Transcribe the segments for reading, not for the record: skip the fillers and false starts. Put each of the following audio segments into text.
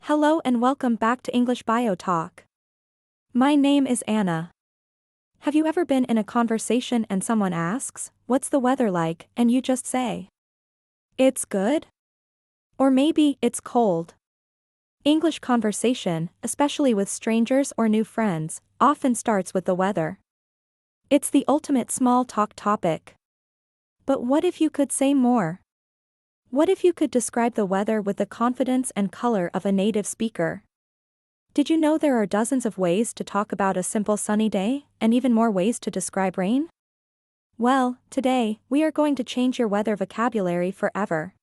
Hello and welcome back to English Bio Talk. My name is Anna. Have you ever been in a conversation and someone asks, "What's the weather like?" and you just say, "It's good?" Or maybe, "It's cold." English conversation, especially with strangers or new friends, often starts with the weather. It's the ultimate small talk topic. But what if you could say more? What if you could describe the weather with the confidence and color of a native speaker? Did you know there are dozens of ways to talk about a simple sunny day, and even more ways to describe rain? Well, today, we are going to change your weather vocabulary forever.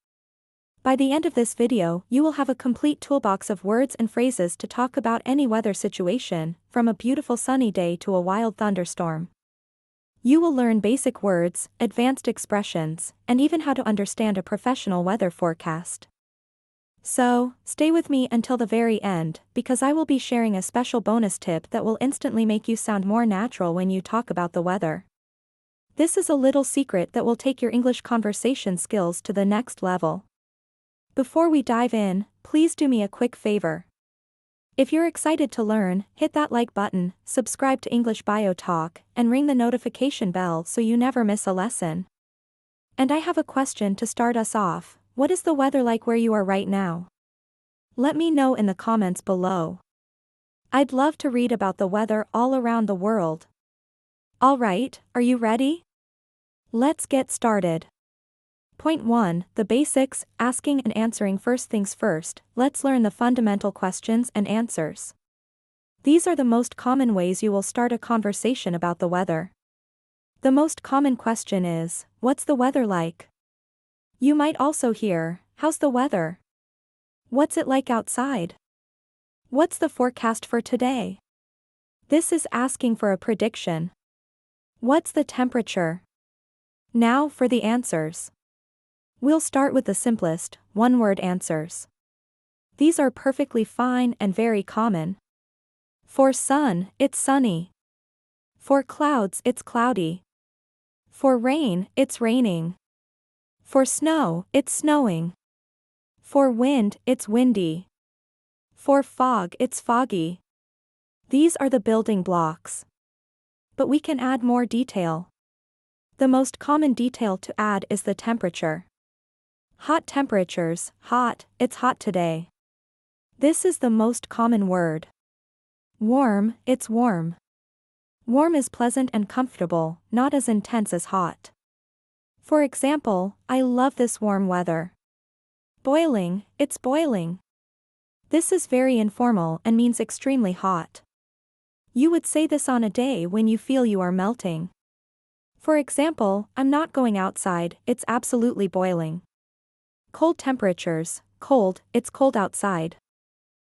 By the end of this video, you will have a complete toolbox of words and phrases to talk about any weather situation, from a beautiful sunny day to a wild thunderstorm. You will learn basic words, advanced expressions, and even how to understand a professional weather forecast. So, stay with me until the very end, because I will be sharing a special bonus tip that will instantly make you sound more natural when you talk about the weather. This is a little secret that will take your English conversation skills to the next level. Before we dive in, please do me a quick favor. If you're excited to learn, hit that like button, subscribe to English Bio Talk, and ring the notification bell so you never miss a lesson. And I have a question to start us off. What is the weather like where you are right now? Let me know in the comments below. I'd love to read about the weather all around the world. Alright, are you ready? Let's get started. Point 1, the basics, asking and answering. First things first, let's learn the fundamental questions and answers. These are the most common ways you will start a conversation about the weather. The most common question is, "What's the weather like?" You might also hear, "How's the weather?" "What's it like outside?" "What's the forecast for today?" This is asking for a prediction. "What's the temperature?" Now for the answers. We'll start with the simplest, one-word answers. These are perfectly fine and very common. For sun, it's sunny. For clouds, it's cloudy. For rain, it's raining. For snow, it's snowing. For wind, it's windy. For fog, it's foggy. These are the building blocks. But we can add more detail. The most common detail to add is the temperature. Hot temperatures, hot, it's hot today. This is the most common word. Warm, it's warm. Warm is pleasant and comfortable, not as intense as hot. For example, "I love this warm weather." Boiling, it's boiling. This is very informal and means extremely hot. You would say this on a day when you feel you are melting. For example, "I'm not going outside, it's absolutely boiling." Cold temperatures, cold, it's cold outside.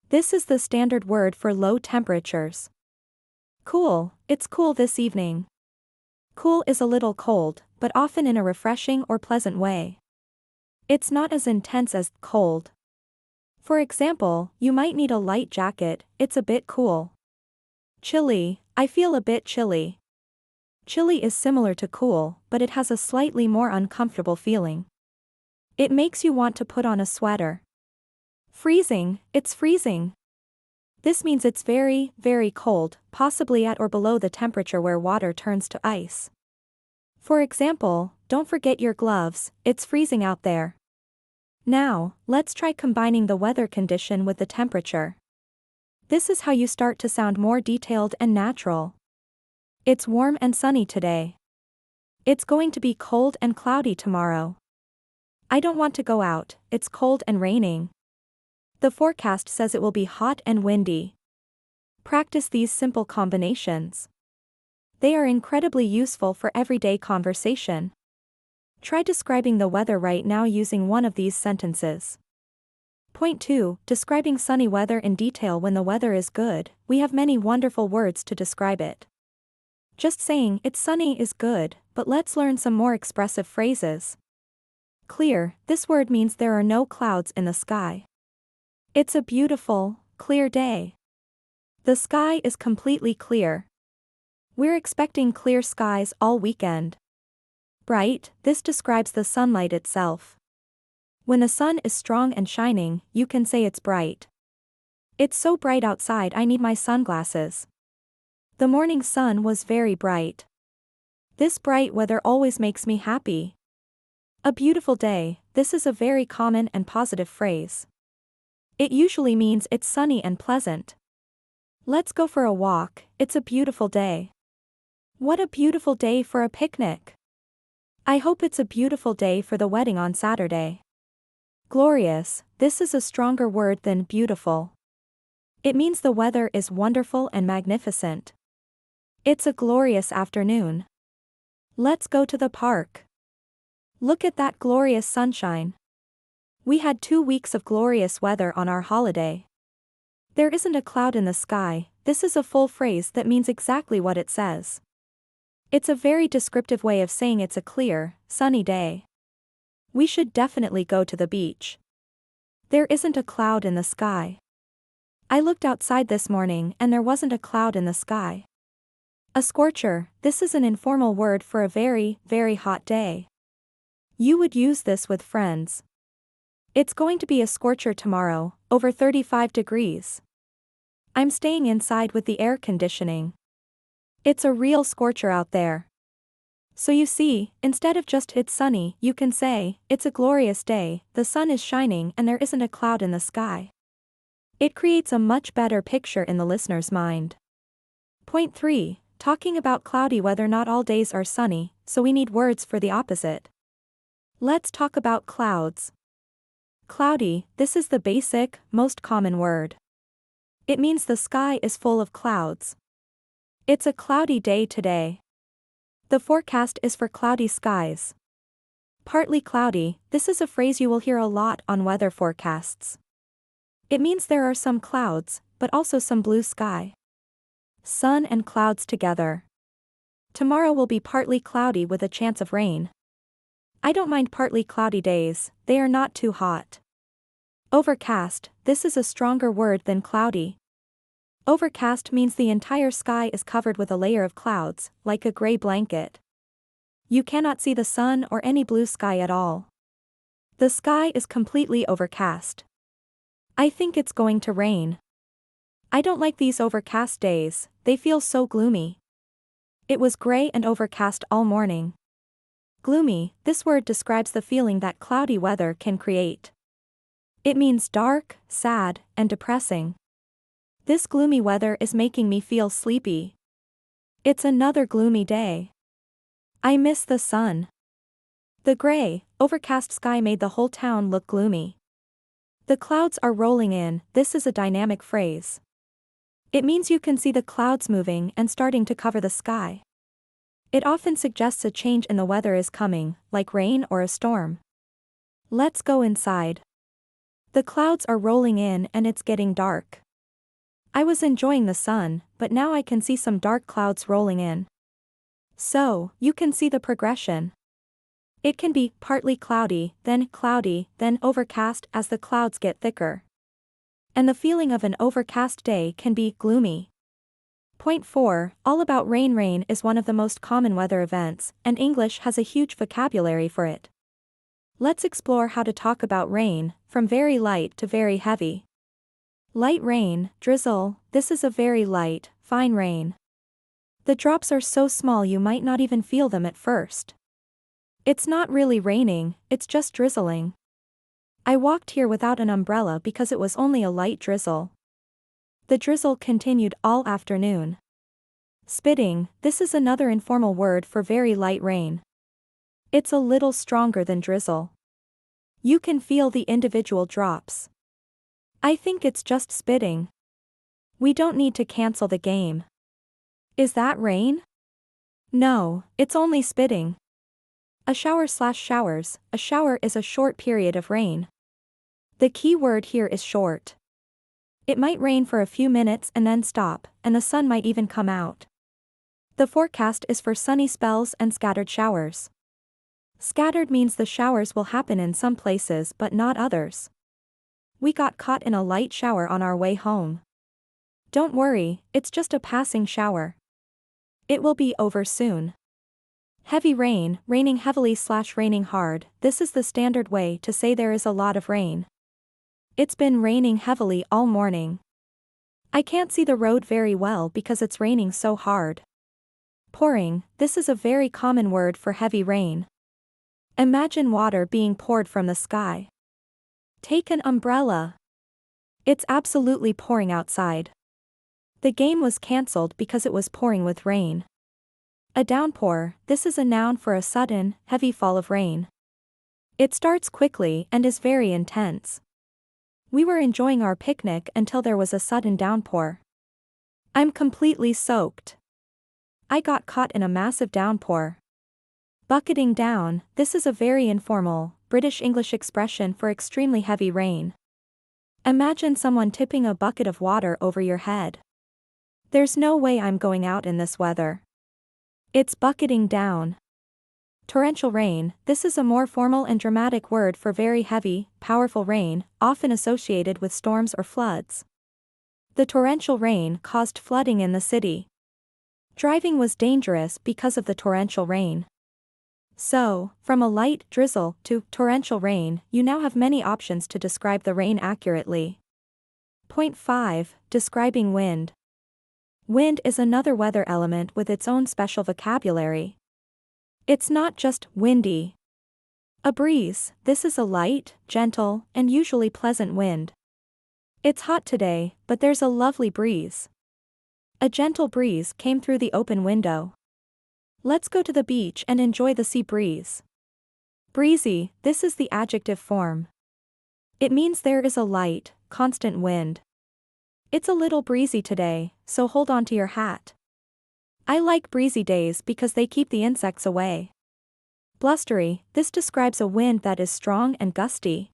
This is the standard word for low temperatures. Cool, it's cool this evening. Cool is a little cold, but often in a refreshing or pleasant way. It's not as intense as cold. For example, you might need a light jacket, it's a bit cool. Chilly, I feel a bit chilly. Chilly is similar to cool, but it has a slightly more uncomfortable feeling. It makes you want to put on a sweater. Freezing, it's freezing. This means it's very, very cold, possibly at or below the temperature where water turns to ice. For example, "Don't forget your gloves, it's freezing out there." Now, let's try combining the weather condition with the temperature. This is how you start to sound more detailed and natural. It's warm and sunny today. It's going to be cold and cloudy tomorrow. I don't want to go out, it's cold and raining. The forecast says it will be hot and windy. Practice these simple combinations. They are incredibly useful for everyday conversation. Try describing the weather right now using one of these sentences. Point 2, describing sunny weather in detail. When the weather is good, we have many wonderful words to describe it. Just saying "it's sunny" is good, but let's learn some more expressive phrases. Clear, this word means there are no clouds in the sky. It's a beautiful, clear day. The sky is completely clear. We're expecting clear skies all weekend. Bright, this describes the sunlight itself. When the sun is strong and shining, you can say it's bright. It's so bright outside I need my sunglasses. The morning sun was very bright. This bright weather always makes me happy. A beautiful day, this is a very common and positive phrase. It usually means it's sunny and pleasant. Let's go for a walk, it's a beautiful day. What a beautiful day for a picnic. I hope it's a beautiful day for the wedding on Saturday. Glorious, this is a stronger word than beautiful. It means the weather is wonderful and magnificent. It's a glorious afternoon. Let's go to the park. Look at that glorious sunshine. We had 2 weeks of glorious weather on our holiday. There isn't a cloud in the sky. This is a full phrase that means exactly what it says. It's a very descriptive way of saying it's a clear, sunny day. We should definitely go to the beach. There isn't a cloud in the sky. I looked outside this morning and there wasn't a cloud in the sky. A scorcher, this is an informal word for a very, very hot day. You would use this with friends. It's going to be a scorcher tomorrow, over 35 degrees. I'm staying inside with the air conditioning. It's a real scorcher out there. So you see, instead of just it's sunny, you can say, it's a glorious day, the sun is shining and there isn't a cloud in the sky. It creates a much better picture in the listener's mind. Point 3. Talking about cloudy weather. Not all days are sunny, so we need words for the opposite. Let's talk about clouds. Cloudy, this is the basic, most common word. It means the sky is full of clouds. It's a cloudy day today. The forecast is for cloudy skies. Partly cloudy, this is a phrase you will hear a lot on weather forecasts. It means there are some clouds, but also some blue sky. Sun and clouds together. Tomorrow will be partly cloudy with a chance of rain. I don't mind partly cloudy days, they are not too hot. Overcast, this is a stronger word than cloudy. Overcast means the entire sky is covered with a layer of clouds, like a gray blanket. You cannot see the sun or any blue sky at all. The sky is completely overcast. I think it's going to rain. I don't like these overcast days, they feel so gloomy. It was gray and overcast all morning. Gloomy, this word describes the feeling that cloudy weather can create. It means dark, sad, and depressing. This gloomy weather is making me feel sleepy. It's another gloomy day. I miss the sun. The gray, overcast sky made the whole town look gloomy. The clouds are rolling in, this is a dynamic phrase. It means you can see the clouds moving and starting to cover the sky. It often suggests a change in the weather is coming, like rain or a storm. Let's go inside. The clouds are rolling in and it's getting dark. I was enjoying the sun, but now I can see some dark clouds rolling in. So, you can see the progression. It can be partly cloudy, then overcast as the clouds get thicker. And the feeling of an overcast day can be gloomy. Point 4, all about rain. Rain is one of the most common weather events, and English has a huge vocabulary for it. Let's explore how to talk about rain, from very light to very heavy. Light rain, drizzle, this is a very light, fine rain. The drops are so small you might not even feel them at first. It's not really raining, it's just drizzling. I walked here without an umbrella because it was only a light drizzle. The drizzle continued all afternoon. Spitting, this is another informal word for very light rain. It's a little stronger than drizzle. You can feel the individual drops. I think it's just spitting. We don't need to cancel the game. Is that rain? No, it's only spitting. A shower/showers, a shower is a short period of rain. The key word here is short. It might rain for a few minutes and then stop, and the sun might even come out. The forecast is for sunny spells and scattered showers. Scattered means the showers will happen in some places but not others. We got caught in a light shower on our way home. Don't worry, it's just a passing shower. It will be over soon. Heavy rain, raining heavily/raining hard, this is the standard way to say there is a lot of rain. It's been raining heavily all morning. I can't see the road very well because it's raining so hard. Pouring, this is a very common word for heavy rain. Imagine water being poured from the sky. Take an umbrella. It's absolutely pouring outside. The game was cancelled because it was pouring with rain. A downpour, this is a noun for a sudden, heavy fall of rain. It starts quickly and is very intense. We were enjoying our picnic until there was a sudden downpour. I'm completely soaked. I got caught in a massive downpour. Bucketing down, this is a very informal, British English expression for extremely heavy rain. Imagine someone tipping a bucket of water over your head. There's no way I'm going out in this weather. It's bucketing down. Torrential rain, this is a more formal and dramatic word for very heavy, powerful rain, often associated with storms or floods. The torrential rain caused flooding in the city. Driving was dangerous because of the torrential rain. So, from a light drizzle to torrential rain, you now have many options to describe the rain accurately. Point 5. Describing wind. Wind is another weather element with its own special vocabulary. It's not just windy. A breeze, this is a light, gentle, and usually pleasant wind. It's hot today, but there's a lovely breeze. A gentle breeze came through the open window. Let's go to the beach and enjoy the sea breeze. Breezy, this is the adjective form. It means there is a light, constant wind. It's a little breezy today, so hold on to your hat. I like breezy days because they keep the insects away. Blustery, this describes a wind that is strong and gusty.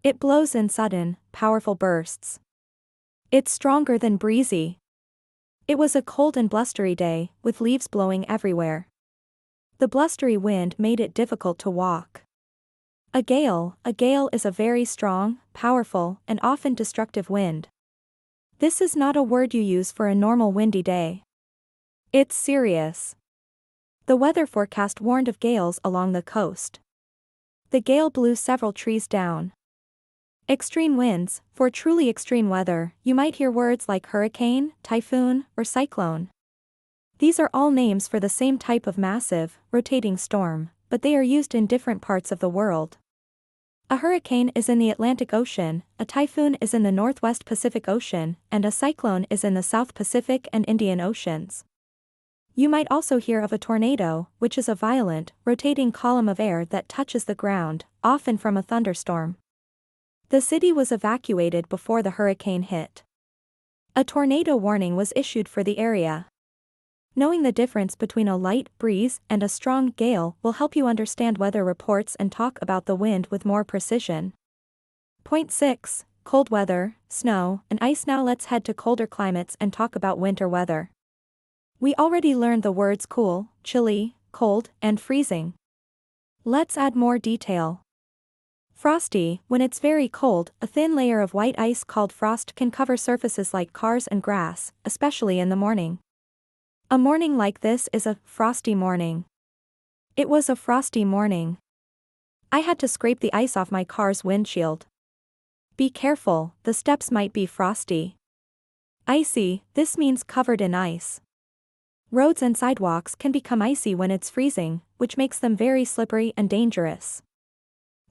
It blows in sudden, powerful bursts. It's stronger than breezy. It was a cold and blustery day, with leaves blowing everywhere. The blustery wind made it difficult to walk. A gale is a very strong, powerful, and often destructive wind. This is not a word you use for a normal windy day. It's serious. The weather forecast warned of gales along the coast. The gale blew several trees down. Extreme winds, for truly extreme weather, you might hear words like hurricane, typhoon, or cyclone. These are all names for the same type of massive, rotating storm, but they are used in different parts of the world. A hurricane is in the Atlantic Ocean, a typhoon is in the Northwest Pacific Ocean, and a cyclone is in the South Pacific and Indian Oceans. You might also hear of a tornado, which is a violent, rotating column of air that touches the ground, often from a thunderstorm. The city was evacuated before the hurricane hit. A tornado warning was issued for the area. Knowing the difference between a light breeze and a strong gale will help you understand weather reports and talk about the wind with more precision. Point 6. Cold weather, snow, and ice. Now let's head to colder climates and talk about winter weather. We already learned the words cool, chilly, cold, and freezing. Let's add more detail. Frosty, when it's very cold, a thin layer of white ice called frost can cover surfaces like cars and grass, especially in the morning. A morning like this is a frosty morning. It was a frosty morning. I had to scrape the ice off my car's windshield. Be careful, the steps might be frosty. Icy, this means covered in ice. Roads and sidewalks can become icy when it's freezing, which makes them very slippery and dangerous.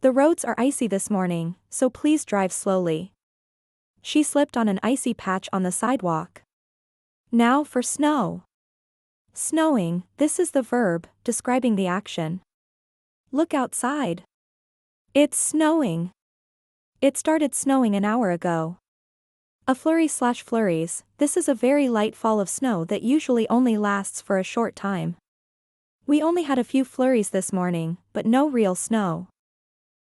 The roads are icy this morning, so please drive slowly. She slipped on an icy patch on the sidewalk. Now for snow. Snowing, this is the verb, describing the action. Look outside. It's snowing. It started snowing an hour ago. A flurry/flurries, this is a very light fall of snow that usually only lasts for a short time. We only had a few flurries this morning, but no real snow.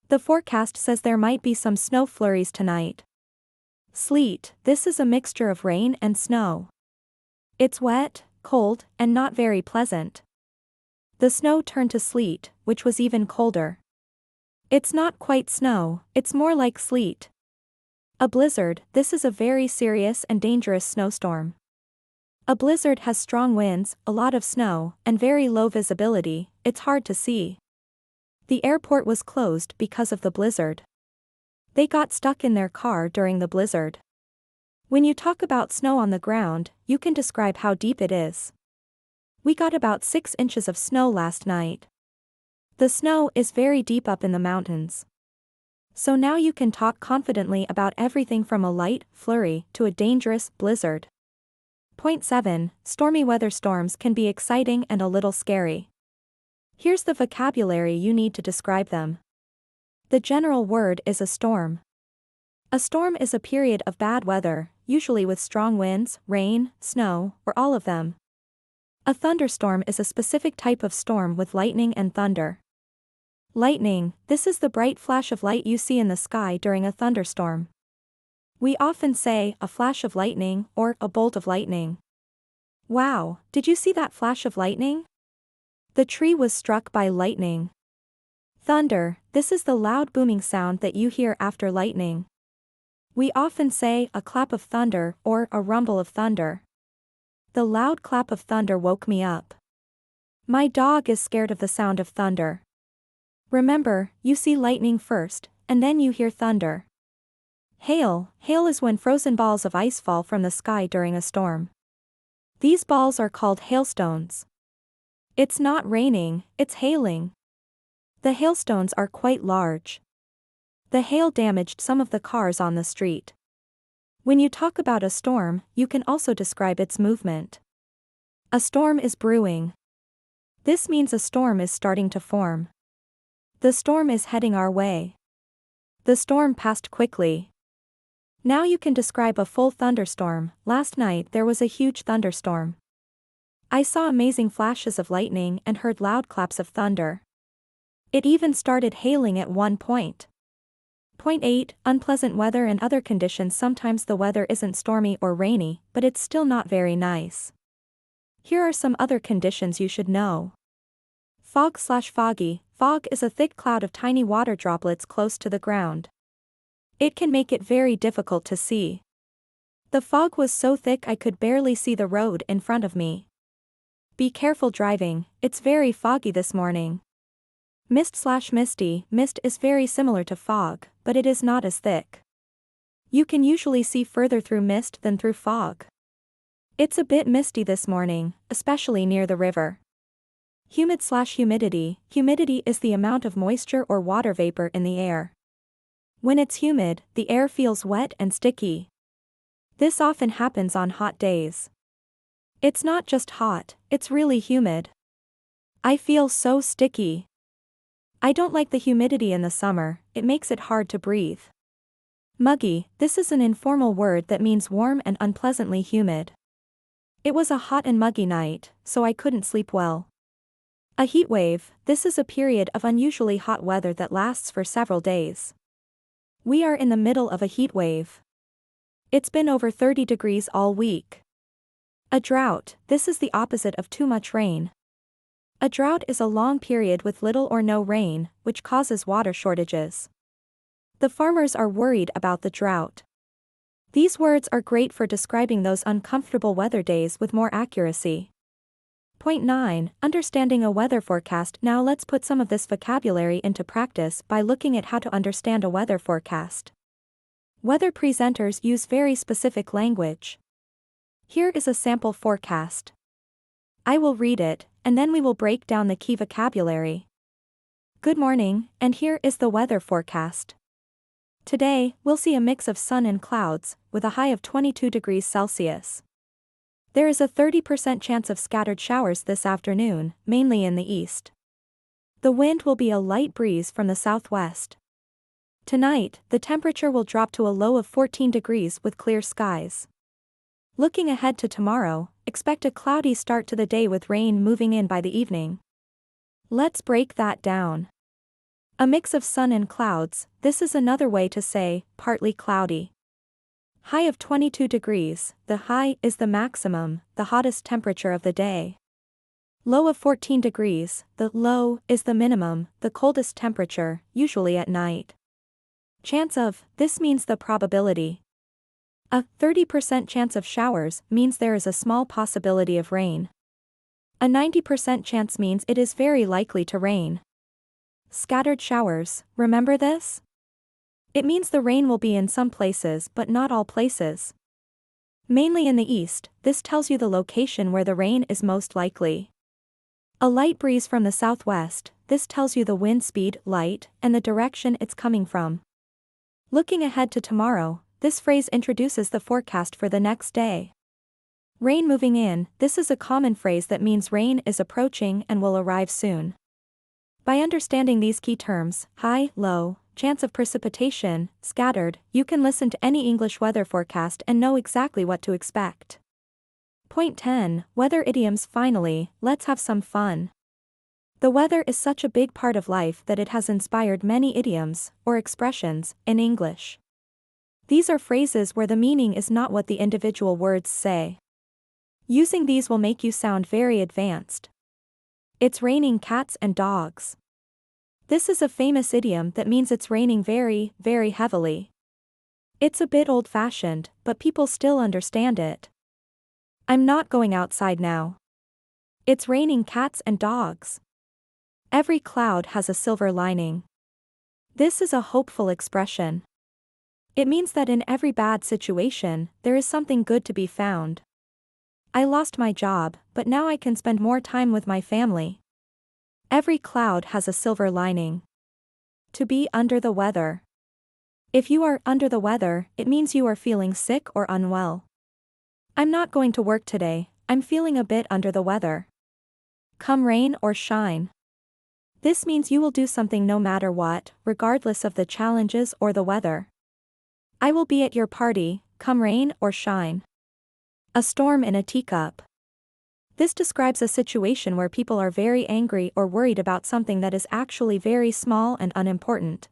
The forecast says there might be some snow flurries tonight. Sleet, this is a mixture of rain and snow. It's wet, cold, and not very pleasant. The snow turned to sleet, which was even colder. It's not quite snow, it's more like sleet. A blizzard, this is a very serious and dangerous snowstorm. A blizzard has strong winds, a lot of snow, and very low visibility, it's hard to see. The airport was closed because of the blizzard. They got stuck in their car during the blizzard. When you talk about snow on the ground, you can describe how deep it is. We got about 6 inches of snow last night. The snow is very deep up in the mountains. So now you can talk confidently about everything from a light flurry to a dangerous blizzard. Point 7. Stormy weather storms can be exciting and a little scary. Here's the vocabulary you need to describe them. The general word is a storm. A storm is a period of bad weather, usually with strong winds, rain, snow, or all of them. A thunderstorm is a specific type of storm with lightning and thunder. Lightning, this is the bright flash of light you see in the sky during a thunderstorm. We often say, a flash of lightning, or a bolt of lightning. Wow, did you see that flash of lightning? The tree was struck by lightning. Thunder, this is the loud booming sound that you hear after lightning. We often say, a clap of thunder, or a rumble of thunder. The loud clap of thunder woke me up. My dog is scared of the sound of thunder. Remember, you see lightning first, and then you hear thunder. Hail, hail is when frozen balls of ice fall from the sky during a storm. These balls are called hailstones. It's not raining, it's hailing. The hailstones are quite large. The hail damaged some of the cars on the street. When you talk about a storm, you can also describe its movement. A storm is brewing. This means a storm is starting to form. The storm is heading our way. The storm passed quickly. Now you can describe a full thunderstorm. Last night there was a huge thunderstorm. I saw amazing flashes of lightning and heard loud claps of thunder. It even started hailing at one point. Point 8. Unpleasant weather and other conditions. Sometimes the weather isn't stormy or rainy, but it's still not very nice. Here are some other conditions you should know. Fog/foggy. Fog is a thick cloud of tiny water droplets close to the ground. It can make it very difficult to see. The fog was so thick I could barely see the road in front of me. Be careful driving, it's very foggy this morning. Mist/misty. Mist is very similar to fog, but it is not as thick. You can usually see further through mist than through fog. It's a bit misty this morning, especially near the river. Humid/humidity. Humidity is the amount of moisture or water vapor in the air. When it's humid, the air feels wet and sticky. This often happens on hot days. It's not just hot, it's really humid. I feel so sticky. I don't like the humidity in the summer, it makes it hard to breathe. Muggy. This is an informal word that means warm and unpleasantly humid. It was a hot and muggy night, so I couldn't sleep well. A heat wave. This is a period of unusually hot weather that lasts for several days. We are in the middle of a heat wave. It's been over 30 degrees all week. A drought. This is the opposite of too much rain. A drought is a long period with little or no rain, which causes water shortages. The farmers are worried about the drought. These words are great for describing those uncomfortable weather days with more accuracy. Point 9. Understanding a weather forecast. Now let's put some of this vocabulary into practice by looking at how to understand a weather forecast. Weather presenters use very specific language. Here is a sample forecast. I will read it, and then we will break down the key vocabulary. Good morning, and here is the weather forecast. Today, we'll see a mix of sun and clouds, with a high of 22 degrees Celsius. There is a 30% chance of scattered showers this afternoon, mainly in the east. The wind will be a light breeze from the southwest. Tonight, the temperature will drop to a low of 14 degrees with clear skies. Looking ahead to tomorrow, expect a cloudy start to the day with rain moving in by the evening. Let's break that down. A mix of sun and clouds. This is another way to say, partly cloudy. High of 22 degrees, the high is the maximum, the hottest temperature of the day. Low of 14 degrees, the low is the minimum, the coldest temperature, usually at night. Chance of, this means the probability. A 30% chance of showers means there is a small possibility of rain. A 90% chance means it is very likely to rain. Scattered showers, remember this? It means the rain will be in some places but not all places. Mainly in the east, this tells you the location where the rain is most likely. A light breeze from the southwest, this tells you the wind speed, light, and the direction it's coming from. Looking ahead to tomorrow, this phrase introduces the forecast for the next day. Rain moving in, this is a common phrase that means rain is approaching and will arrive soon. By understanding these key terms, high, low, chance of precipitation, scattered, you can listen to any English weather forecast and know exactly what to expect. Point 10, Weather idioms. Finally, let's have some fun. The weather is such a big part of life that it has inspired many idioms, or expressions, in English. These are phrases where the meaning is not what the individual words say. Using these will make you sound very advanced. It's raining cats and dogs. This is a famous idiom that means it's raining very, very heavily. It's a bit old-fashioned, but people still understand it. I'm not going outside now. It's raining cats and dogs. Every cloud has a silver lining. This is a hopeful expression. It means that in every bad situation, there is something good to be found. I lost my job, but now I can spend more time with my family. Every cloud has a silver lining. To be under the weather. If you are under the weather, it means you are feeling sick or unwell. I'm not going to work today, I'm feeling a bit under the weather. Come rain or shine. This means you will do something no matter what, regardless of the challenges or the weather. I will be at your party, come rain or shine. A storm in a teacup. This describes a situation where people are very angry or worried about something that is actually very small and unimportant.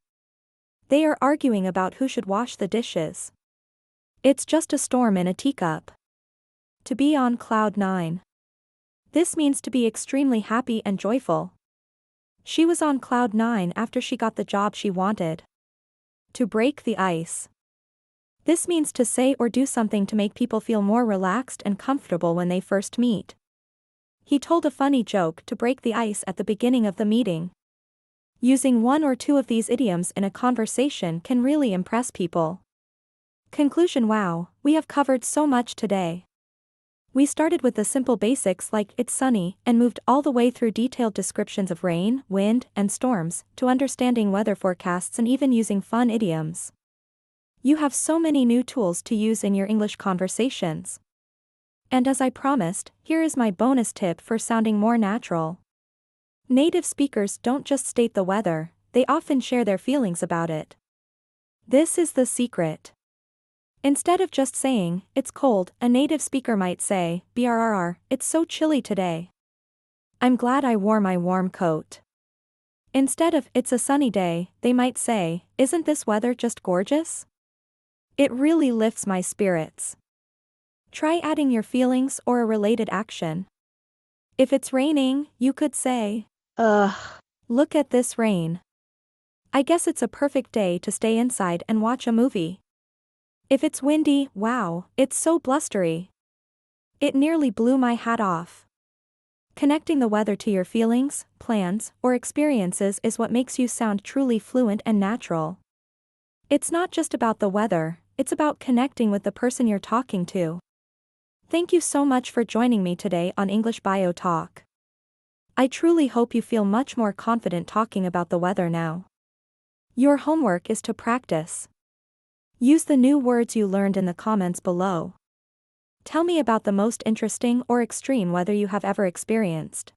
They are arguing about who should wash the dishes. It's just a storm in a teacup. To be on cloud nine. This means to be extremely happy and joyful. She was on cloud nine after she got the job she wanted. To break the ice. This means to say or do something to make people feel more relaxed and comfortable when they first meet. He told a funny joke to break the ice at the beginning of the meeting. Using one or two of these idioms in a conversation can really impress people. Conclusion. Wow, we have covered so much today. We started with the simple basics like it's sunny and moved all the way through detailed descriptions of rain, wind, and storms, to understanding weather forecasts and even using fun idioms. You have so many new tools to use in your English conversations. And as I promised, here is my bonus tip for sounding more natural. Native speakers don't just state the weather, they often share their feelings about it. This is the secret. Instead of just saying, it's cold, a native speaker might say, brrr, it's so chilly today. I'm glad I wore my warm coat. Instead of, it's a sunny day, they might say, isn't this weather just gorgeous? It really lifts my spirits. Try adding your feelings or a related action. If it's raining, you could say, ugh, look at this rain. I guess it's a perfect day to stay inside and watch a movie. If it's windy, wow, it's so blustery. It nearly blew my hat off. Connecting the weather to your feelings, plans, or experiences is what makes you sound truly fluent and natural. It's not just about the weather, it's about connecting with the person you're talking to. Thank you so much for joining me today on English Bio Talk. I truly hope you feel much more confident talking about the weather now. Your homework is to practice. Use the new words you learned in the comments below. Tell me about the most interesting or extreme weather you have ever experienced.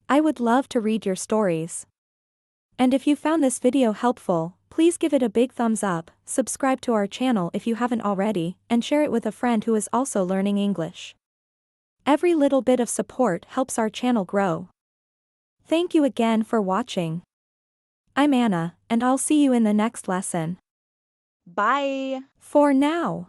I would love to read your stories. And if you found this video helpful, please give it a big thumbs up, subscribe to our channel if you haven't already, and share it with a friend who is also learning English. Every little bit of support helps our channel grow. Thank you again for watching. I'm Anna, and I'll see you in the next lesson. Bye. For now.